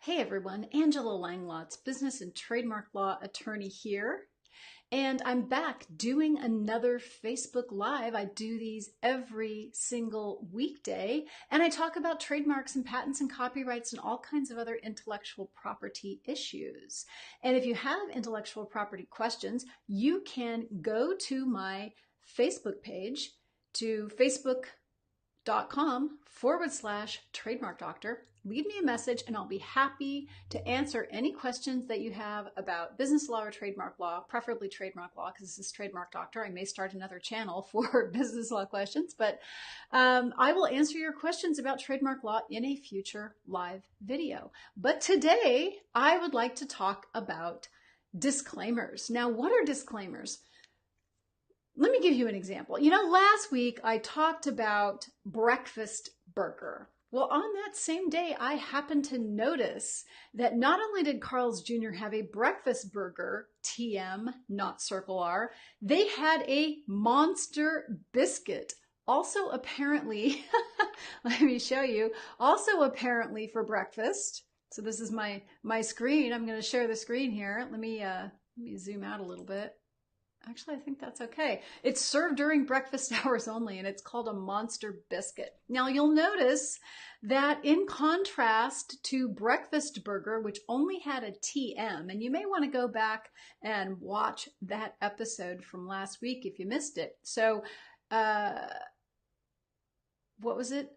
Hey everyone, Angela Langlotz, business and trademark law attorney here. And I'm back doing another Facebook Live. I do these every single weekday, and I talk about trademarks and patents and copyrights and all kinds of other intellectual property issues. And if you have intellectual property questions, you can go to my Facebook page, to facebook.com/trademarkdoctor. Leave me a message and I'll be happy to answer any questions that you have about business law or trademark law, preferably trademark law, because this is Trademark Doctor. I may start another channel for business law questions, but I will answer your questions about trademark law in a future live video. But today I would like to talk about disclaimers. Now, what are disclaimers? Let me give you an example. You know, last week I talked about breakfast burger. Well, on that same day, I happened to notice that not only did Carl's Jr. have a breakfast burger, TM, not circle R, they had a monster biscuit. Also apparently, let me show you, also apparently for breakfast. So this is my screen. I'm going to share the screen here. Let me zoom out a little bit. Actually, I think that's okay. It's served during breakfast hours only, and it's called a monster biscuit. Now, you'll notice that in contrast to breakfast burger, which only had a TM, and you may want to go back and watch that episode from last week if you missed it. So, what was it?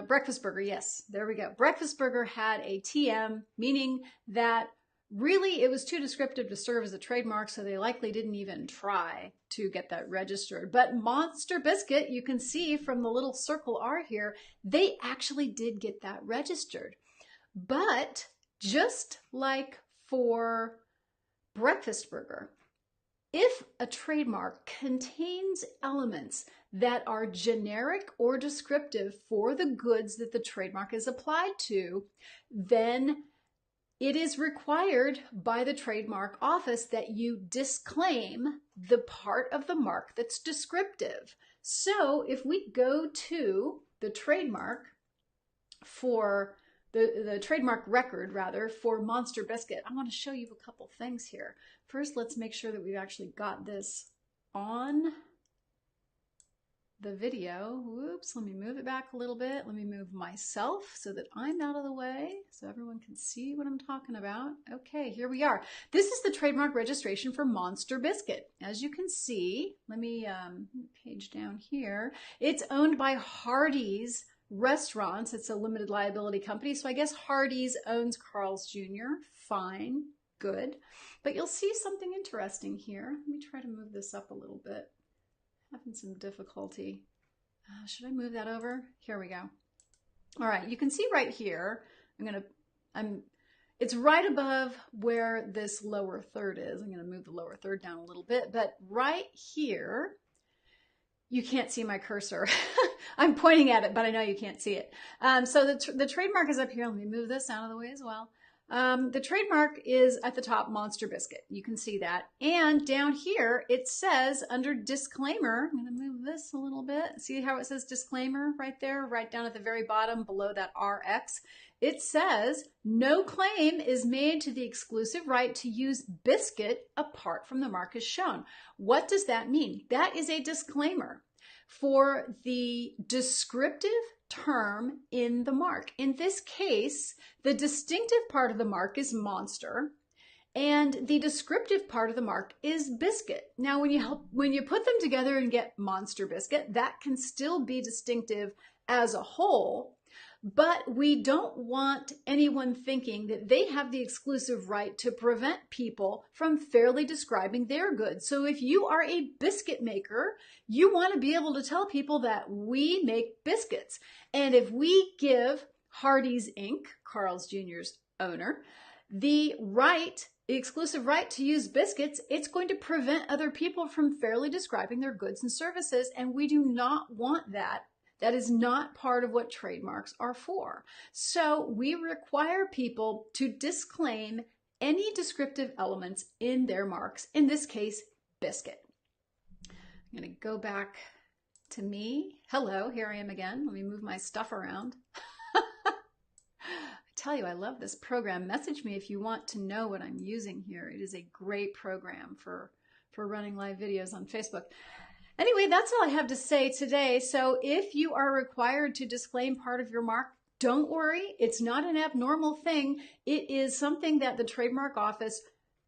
Breakfast burger, yes, there we go. Breakfast burger had a TM, meaning that really, it was too descriptive to serve as a trademark, so they likely didn't even try to get that registered. But Monster Biscuit, you can see from the little circle R here, they actually did get that registered. But just like for breakfast burger, if a trademark contains elements that are generic or descriptive for the goods that the trademark is applied to, then it is required by the trademark office that you disclaim the part of the mark that's descriptive. So if we go to the trademark for the trademark record rather for Monster Biscuit, I want to show you a couple things here. First, let's make sure that we've actually got this on the video. Whoops, let me move it back a little bit. Let me move myself so that I'm out of the way so everyone can see what I'm talking about. Okay, here we are. This is the trademark registration for Monster Biscuit. As you can see, let me page down here. It's owned by Hardee's Restaurants. It's a limited liability company, so I guess Hardee's owns Carl's Jr. Fine, good. But you'll see something interesting here. Let me try to move this up a little bit. Having some difficulty. Should I move that over? Here we go. All right, you can see right here, it's right above where this lower third is. I'm gonna move the lower third down a little bit, but right here, you can't see my cursor. I'm pointing at it, but I know you can't see it. So the trademark is up here. Let me move this out of the way as well. The trademark is at the top, Monster Biscuit. You can see that. And down here, it says under disclaimer, I'm going to move this a little bit. See how it says disclaimer right there, right down at the very bottom below that RX? It says, no claim is made to the exclusive right to use biscuit apart from the mark as shown. What does that mean? That is a disclaimer for the descriptive term in the mark. In this case, the distinctive part of the mark is monster, and the descriptive part of the mark is biscuit. Now, when you put them together and get Monster Biscuit, that can still be distinctive as a whole, but we don't want anyone thinking that they have the exclusive right to prevent people from fairly describing their goods. So if you are a biscuit maker, you want to be able to tell people that we make biscuits. And if we give Hardee's Inc., Carl's Jr.'s owner, the exclusive right to use biscuits, it's going to prevent other people from fairly describing their goods and services, and we do not want that. That is not part of what trademarks are for. So we require people to disclaim any descriptive elements in their marks, in this case, biscuit. I'm going to go back to me. Hello, here I am again. Let me move my stuff around. tell you, I love this program. Message me if you want to know what I'm using here. It is a great program for running live videos on Facebook. Anyway, that's all I have to say today. So if you are required to disclaim part of your mark, don't worry. It's not an abnormal thing. It is something that the Trademark Office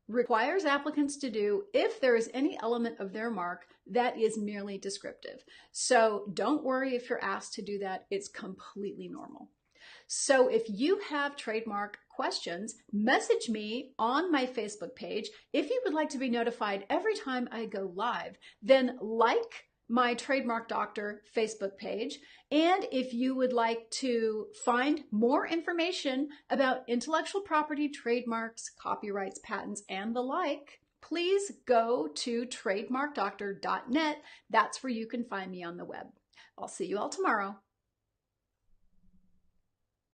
requires applicants to do if there is any element of their mark that is merely descriptive. So don't worry if you're asked to do that. It's completely normal. So if you have trademark questions, message me on my Facebook page. If you would like to be notified every time I go live, then like my Trademark Doctor Facebook page. And if you would like to find more information about intellectual property, trademarks, copyrights, patents, and the like, please go to TrademarkDoctor.net. That's where you can find me on the web. I'll see you all tomorrow.